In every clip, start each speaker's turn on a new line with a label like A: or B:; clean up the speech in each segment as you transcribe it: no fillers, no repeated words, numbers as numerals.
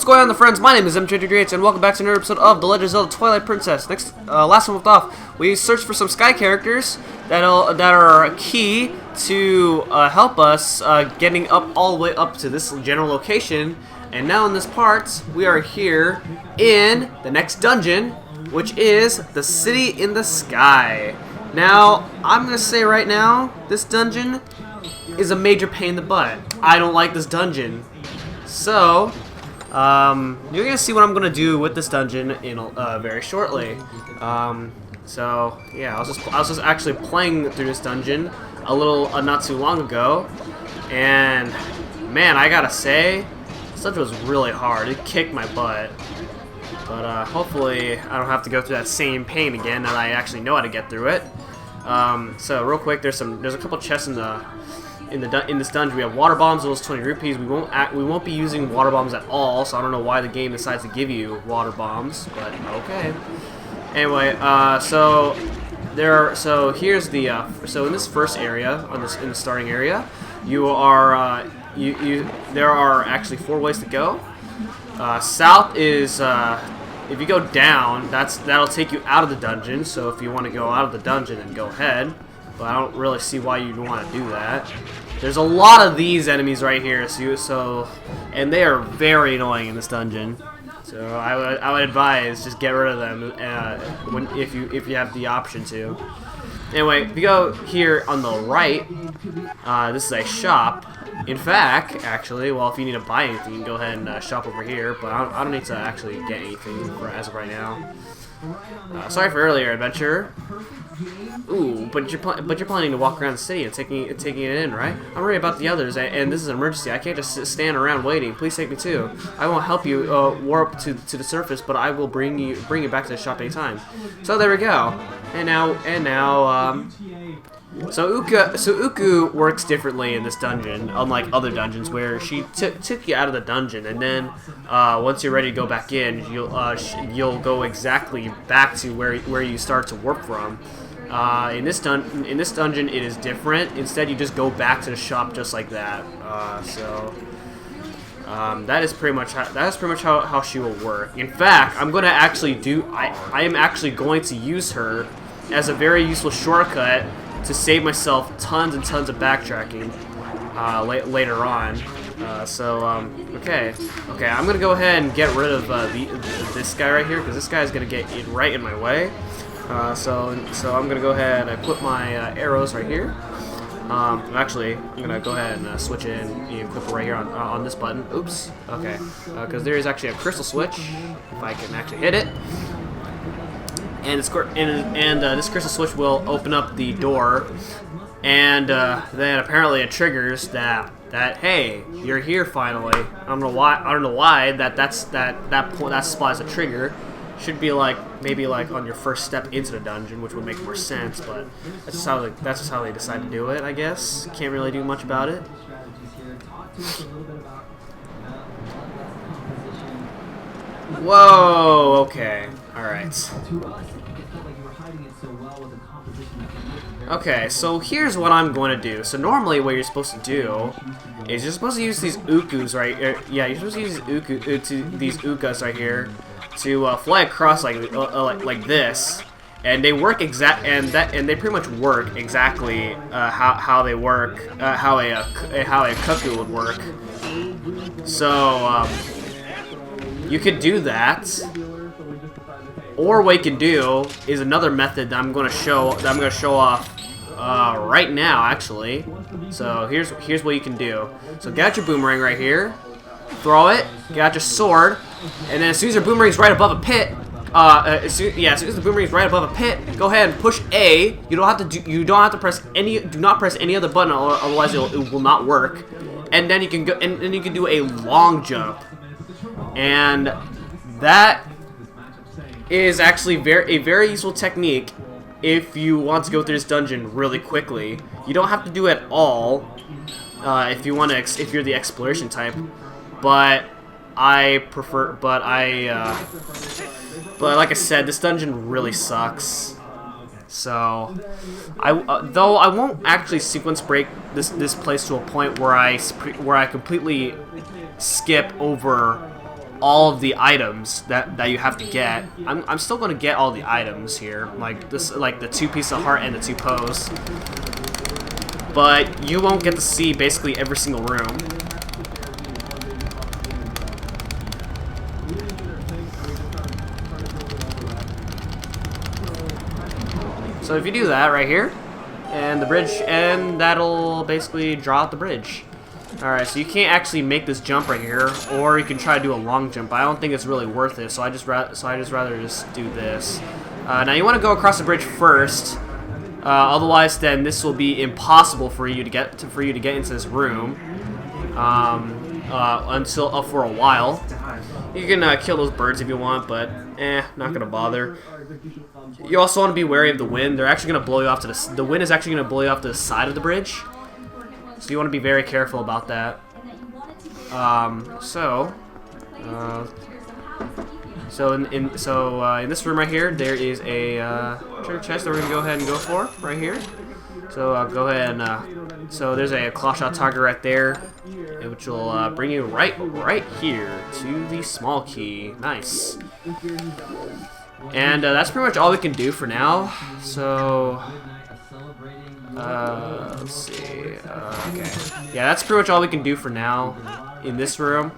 A: What's going on, friends? My name is M23H, and welcome back to another episode of The Legend of Zelda Twilight Princess. Last one off, we searched for some sky characters that are key to help us getting up all the way up to this general location. And now in this part, we are here in the next dungeon, which is the City in the Sky. Now, I'm gonna say right now, this dungeon is a major pain in the butt. I don't like this dungeon. So, you're gonna see what I'm gonna do with this dungeon in very shortly. So yeah, I was just actually playing through this dungeon a little not too long ago, and man, I gotta say, this dungeon was really hard. It kicked my butt, but hopefully I don't have to go through that same pain again. Now that I actually know how to get through it. So real quick, there's a couple chests in this dungeon. We have water bombs, those 20 rupees. We won't be using water bombs at all, so I don't know why the game decides to give you water bombs, but okay. Anyway, so here's the so in this first area, in the starting area, you are there are actually 4 ways to go. South is if you go down, that'll take you out of the dungeon. So if you want to go out of the dungeon, then go ahead. But I don't really see why you'd want to do that. There's a lot of these enemies right here, and they are very annoying in this dungeon. So I would advise just get rid of them if you have the option to. Anyway, if you go here on the right, this is a shop. In fact, actually, well, if you need to buy anything, you can go ahead and shop over here. But I don't need to actually get anything as of right now. Sorry for earlier, adventure. Ooh, but you're planning to walk around the city and taking it in, right? I'm worried about the others, and this is an emergency. I can't just stand around waiting. Please take me too. I won't help you warp to the surface, but I will bring you back to the shop anytime. So there we go. And now, so Uku works differently in this dungeon, unlike other dungeons where she took you out of the dungeon, and then once you're ready to go back in, you'll go exactly back to where you start to warp from. In this dungeon, it is different. Instead, you just go back to the shop just like that. That is pretty much how she will work. In fact, I am actually going to use her as a very useful shortcut to save myself tons and tons of backtracking later on. Okay, I'm gonna go ahead and get rid of this guy right here, because this guy is gonna get right in my way. So I'm gonna go ahead and put my arrows right here. Actually, I'm gonna go ahead and switch in and equip it right here on this button. Oops. Okay, because there is actually a crystal switch. If I can actually hit it. And this crystal switch will open up the door, and then apparently it triggers that hey, you're here finally. I don't know why that spot is a trigger. Should be maybe on your first step into the dungeon, which would make more sense. But that's just how they decide to do it, I guess. Can't really do much about it. Whoa. Okay. Alright. Okay, so here's what I'm going to do. So normally what you're supposed to do is you're supposed to use these Ukus right here. Yeah, you're supposed to use these Ukas right here to fly across like this. And they work and they pretty much work exactly how they work, how a cuckoo would work. So you could do that. Or what you can do is another method that I'm going to show off right now, actually. So here's what you can do. So get out your boomerang right here, throw it, get out your sword, and then as soon as your boomerang's right above a pit, as soon as the boomerang's right above a pit, go ahead and push A. You don't have to press any. Do not press any other button, otherwise it will not work. And then you can go, and then you can do a long jump, and that is actually a very useful technique if you want to go through this dungeon really quickly. You don't have to do it all if you're the exploration type, but but like I said, this dungeon really sucks. So though I won't actually sequence break this place to a point where I completely skip over all of the items that you have to get. I'm still going to get all the items here, like this, like the 2 pieces of heart and the 2 posts. But you won't get to see basically every single room. So if you do that right here, and the bridge, and that'll basically draw out the bridge. Alright, so you can't actually make this jump right here, or you can try to do a long jump, but I don't think it's really worth it, so I just rather just do this. Now you want to go across the bridge first, otherwise then this will be impossible for you to get into this room until for a while. You can kill those birds if you want, but not gonna bother. You also want to be wary of the wind. They're actually gonna blow you off to the wind is actually gonna blow you off to the side of the bridge, so you want to be very careful about that. In this room right here, there is a treasure chest that we're gonna go ahead and go for right here. So go ahead and so there's a claw shot target right there, which will bring you right here to the small key. Nice. And that's pretty much all we can do for now. So let's see. Okay. Yeah, that's pretty much all we can do for now in this room.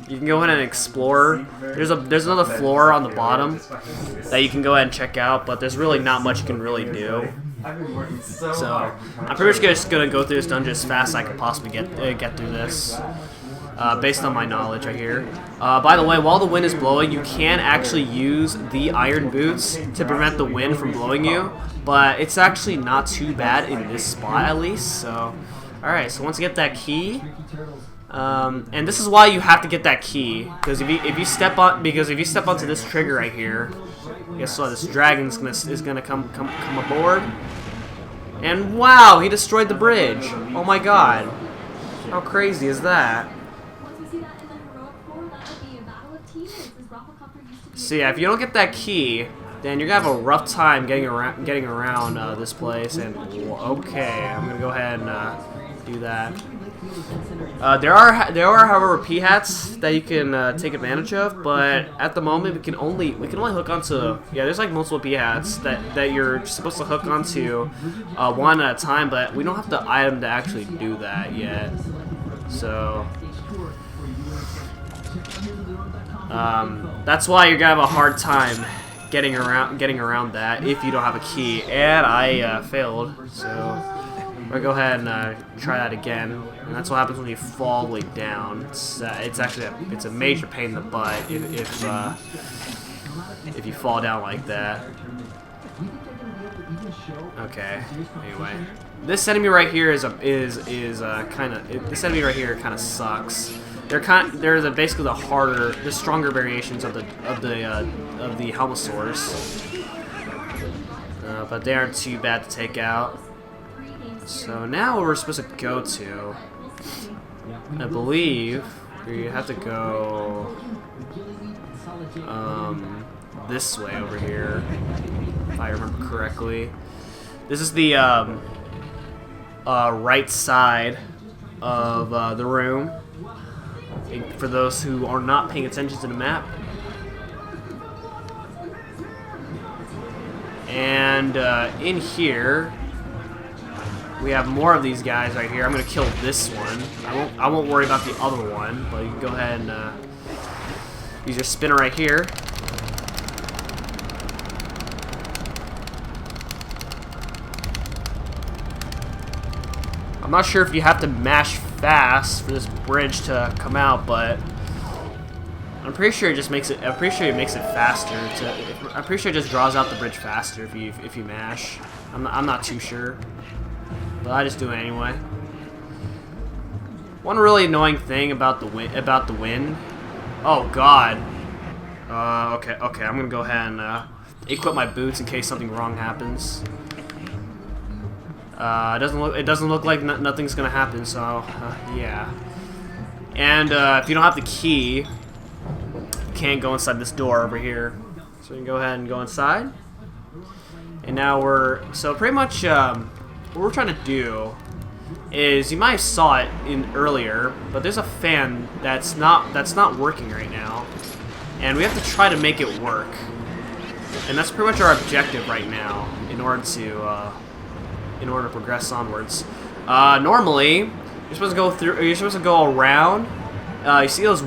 A: You can go ahead and explore. There's another floor on the bottom that you can go ahead and check out, but there's really not much you can really do. So I'm pretty much just gonna go through this dungeon as fast as I can possibly get through this, based on my knowledge right here. By the way, while the wind is blowing, you can actually use the iron boots to prevent the wind from blowing you, but it's actually not too bad in this spot at least. So, all right. So once you get that key. And this is why you have to get that key, because if you step onto this trigger right here, guess what? This dragon is gonna come aboard, and wow, he destroyed the bridge. Oh my god, how crazy is that? So yeah, if you don't get that key, then you're gonna have a rough time getting around this place. And okay, I'm gonna go ahead and do that. There are however p-hats that you can take advantage of, but at the moment we can only hook onto, yeah, there's like multiple p-hats that you're supposed to hook onto one at a time, but we don't have the item to actually do that yet. So that's why you're gonna have a hard time getting around that if you don't have a key, and I failed, so we'll go ahead and try that again. And that's what happens when you fall all the way down. It's actually a major pain in the butt if you fall down like that. Okay. Anyway, this enemy right here this enemy right here kind of sucks. They're basically the stronger variations of the Helmosaurs, but they aren't too bad to take out. So now where we're supposed to go to, I believe we have to go this way over here, if I remember correctly. This is the right side of the room, for those who are not paying attention to the map. And in here we have more of these guys right here. I'm gonna kill this one. I won't worry about the other one, but you can go ahead and use your spinner right here. I'm not sure if you have to mash fast for this bridge to come out, but I'm pretty sure it just makes it. I'm pretty sure it makes it faster. I'm pretty sure it just draws out the bridge faster if you mash. I'm not too sure, but I just do it anyway. One really annoying thing about the wind. Oh God. Okay. I'm gonna go ahead and equip my boots in case something wrong happens. It doesn't look like nothing's gonna happen. So yeah. And if you don't have the key, you can't go inside this door over here. So you can go ahead and go inside. And now so pretty much what we're trying to do is, you might have saw it in earlier, but there's a fan that's not working right now. and we have to try to make it work. And that's pretty much our objective right now in order to progress onwards. Normally, you're supposed to go through. You're supposed to go around. You see those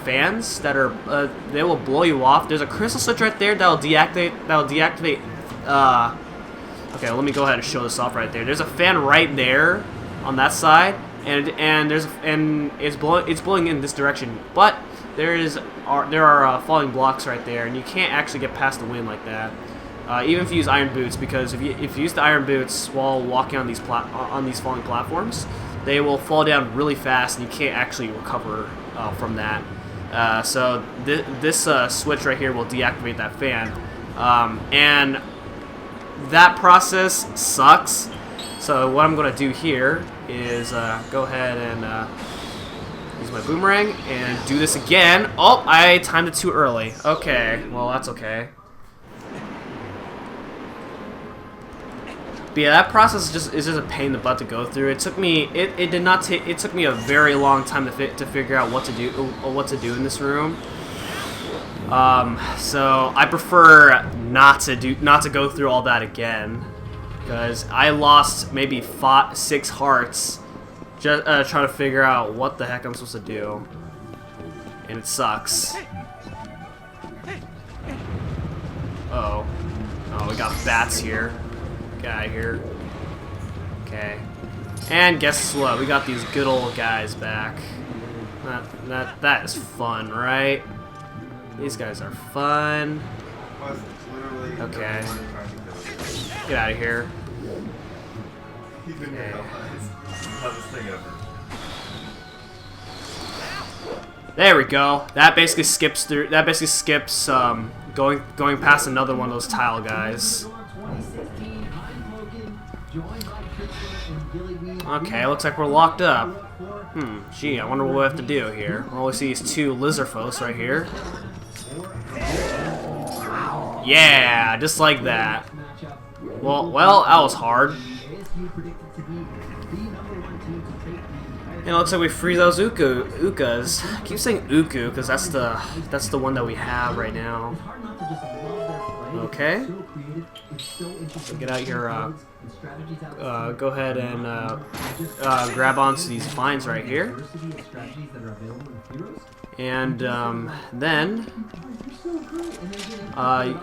A: fans that are they will blow you off. There's a crystal switch right there that'll deactivate. Okay, let me go ahead and show this off right there. There's a fan right there on that side, and it's blowing in this direction. But there are falling blocks right there, and you can't actually get past the wind like that. Even if you use iron boots, because if you use the iron boots while walking on these falling platforms, they will fall down really fast, and you can't actually recover from that. So this switch right here will deactivate that fan, and that process sucks. So what I'm going to do here is go ahead and use my boomerang and do this again. Oh, I timed it too early. Okay, well that's okay. But yeah, that process is just a pain in the butt to go through. It took me it took me a very long time to figure out what to do in this room. So I prefer not to go through all that again, because I lost maybe 6 hearts just trying to figure out what the heck I'm supposed to do, and it sucks. Oh, we got bats here. Get out of here. Okay. And guess what? We got these good old guys back. That is fun, right? These guys are fun. Okay. Get out of here. Okay. There we go. That basically skips through. That basically skips going past another one of those tile guys. Okay, looks like we're locked up. Gee, I wonder what we have to do here. All we see is 2 lizardfolks right here. Yeah, just like that. Well, that was hard. And it looks like we free those Ukas. I keep saying Uku because that's the one that we have right now. Okay. So get out your go ahead and grab onto these vines right here, and then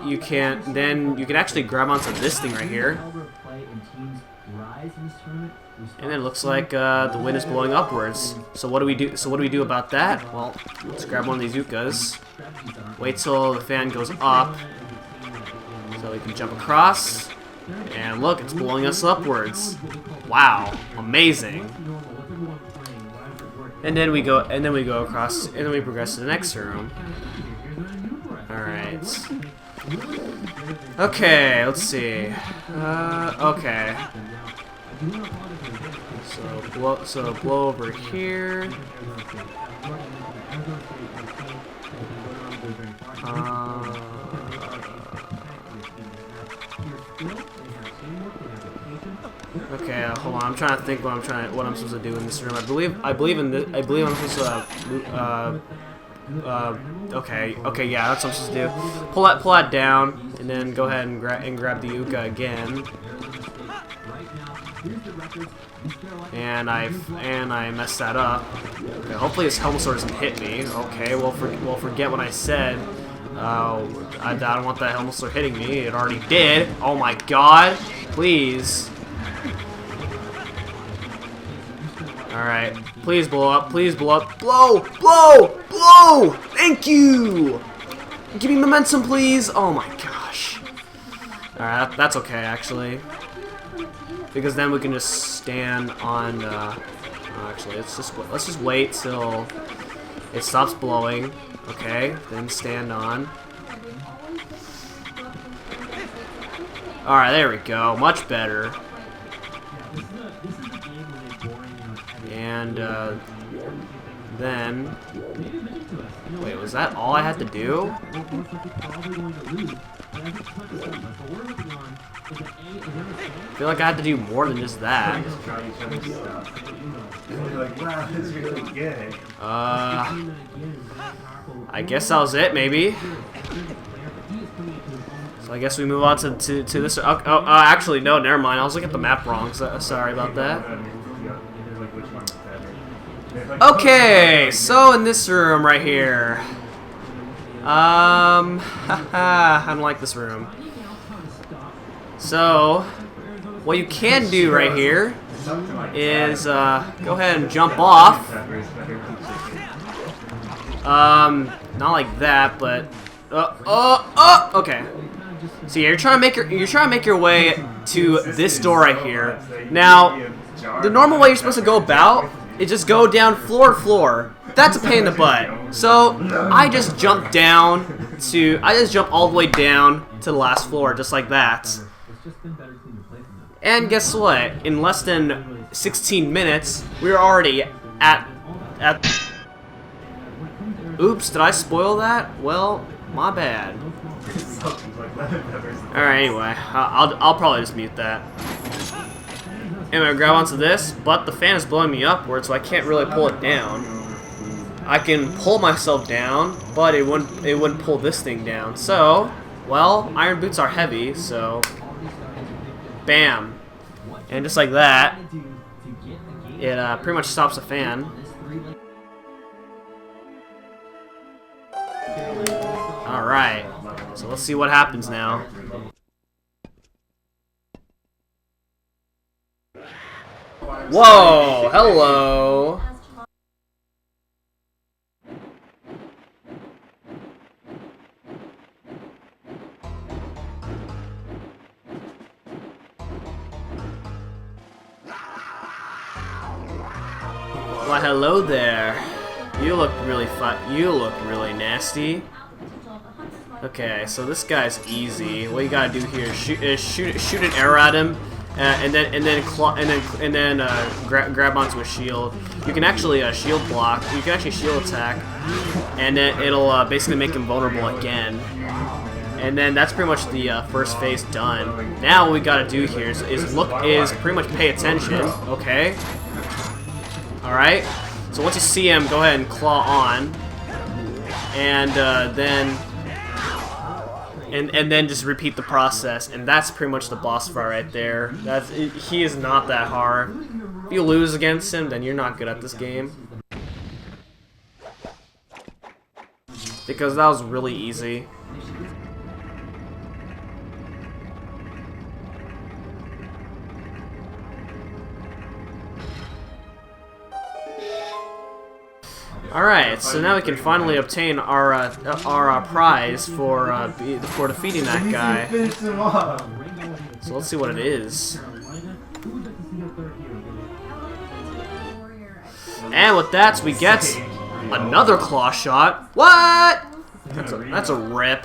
A: you can actually grab onto this thing right here, and then it looks like the wind is blowing upwards. So what do we do? So what do we do about that? Well, let's grab one of these Ukas. Wait till the fan goes up, so we can jump across. And look, it's blowing us upwards. Wow, amazing. And then we go across, and then we progress to the next room. All right. Okay, let's see. Okay. So blow over here. Okay, hold on. I'm trying to think what I'm supposed to do in this room. I believe I'm supposed to. Okay, yeah, that's what I'm supposed to do. Pull that down, and then go ahead and grab the Uka again. And I messed that up. Okay, hopefully this helmet sword doesn't hit me. Okay, well forget what I said. I don't want that helmet sword hitting me. It already did. Oh my god! Please. Alright, please blow up, please blow up. Blow! Blow! Blow! Thank you! Give me momentum, please! Oh my gosh. Alright, that's okay, actually. Because then we can just stand on, actually, let's just wait till it stops blowing. Okay, then stand on. Alright, there we go. Much better. And then, wait, was that all I had to do? I feel like I had to do more than just that. I guess that was it, maybe. So I guess we move on to this. Actually, no, never mind. I was looking at the map wrong. So, sorry about that. Okay, so in this room right here. I don't like this room. So, what you can do right here is go ahead and jump off. Not like that, but okay. So yeah, you're trying to make your way to this door right here. Now, the normal way you're supposed to go about is just go down floor to floor. That's a pain in the butt. So I just jumped all the way down to the last floor, just like that. And guess what? In less than 16 minutes, we're already at. Oops, did I spoil that? Well, my bad. Alright, anyway, I'll probably just mute that. Anyway, grab onto this, but the fan is blowing me upward, so I can't really pull it down. I can pull myself down, but it wouldn't pull this thing down. So, well, iron boots are heavy, so bam. And just like that, it pretty much stops the fan. Alright, so let's see what happens now. Whoa, hello. Why, hello there. You look really nasty. Okay, so this guy's easy. What you gotta do here is shoot an arrow at him, and then grab onto a shield. You can actually shield block. You can actually shield attack, and then it'll basically make him vulnerable again. And then that's pretty much the first phase done. Now what we gotta do here is pretty much pay attention. Okay. All right. So once you see him, go ahead and claw on, and then just repeat the process, and that's pretty much the boss fight right there. He is not that hard. If you lose against him, then you're not good at this game, because that was really easy. Alright, so now we can finally obtain our prize for defeating that guy. So let's see what it is. And with that, we get another claw shot. What? That's a rip.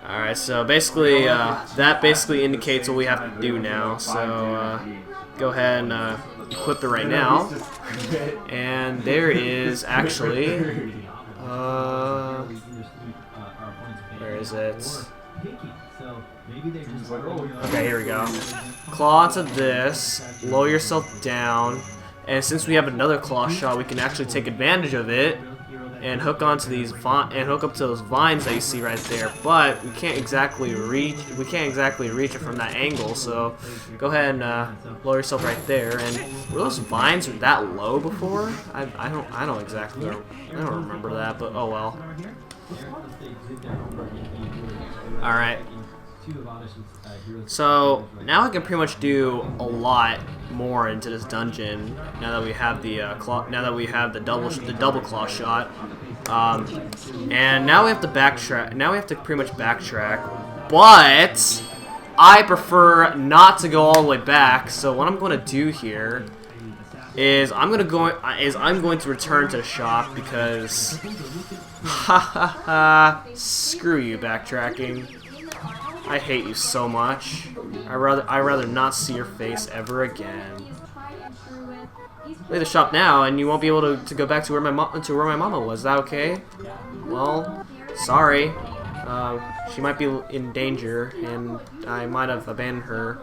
A: Alright, so basically, that basically indicates what we have to do now. So go ahead and equip it right now, and there is actually where is it? Okay, here we go. Claw onto this, lower yourself down, and since we have another claw shot, we can actually take advantage of it and hook onto these hook up to those vines that you see right there. But we can't exactly reach it from that angle. So go ahead and lower yourself right there. And were those vines that low before? I don't remember that, but oh well. All right. So now I can pretty much do a lot more into this dungeon now that we have the double claw shot, and now we have to backtrack. Now we have to pretty much backtrack, but I prefer not to go all the way back. So what I'm going to do here is I'm going to return to the shop because screw you, backtracking. I hate you so much. I'd rather not see your face ever again. Leave the shop now, and you won't be able to go back to where my mama was. Is that okay? Well, sorry. She might be in danger, and I might have abandoned her.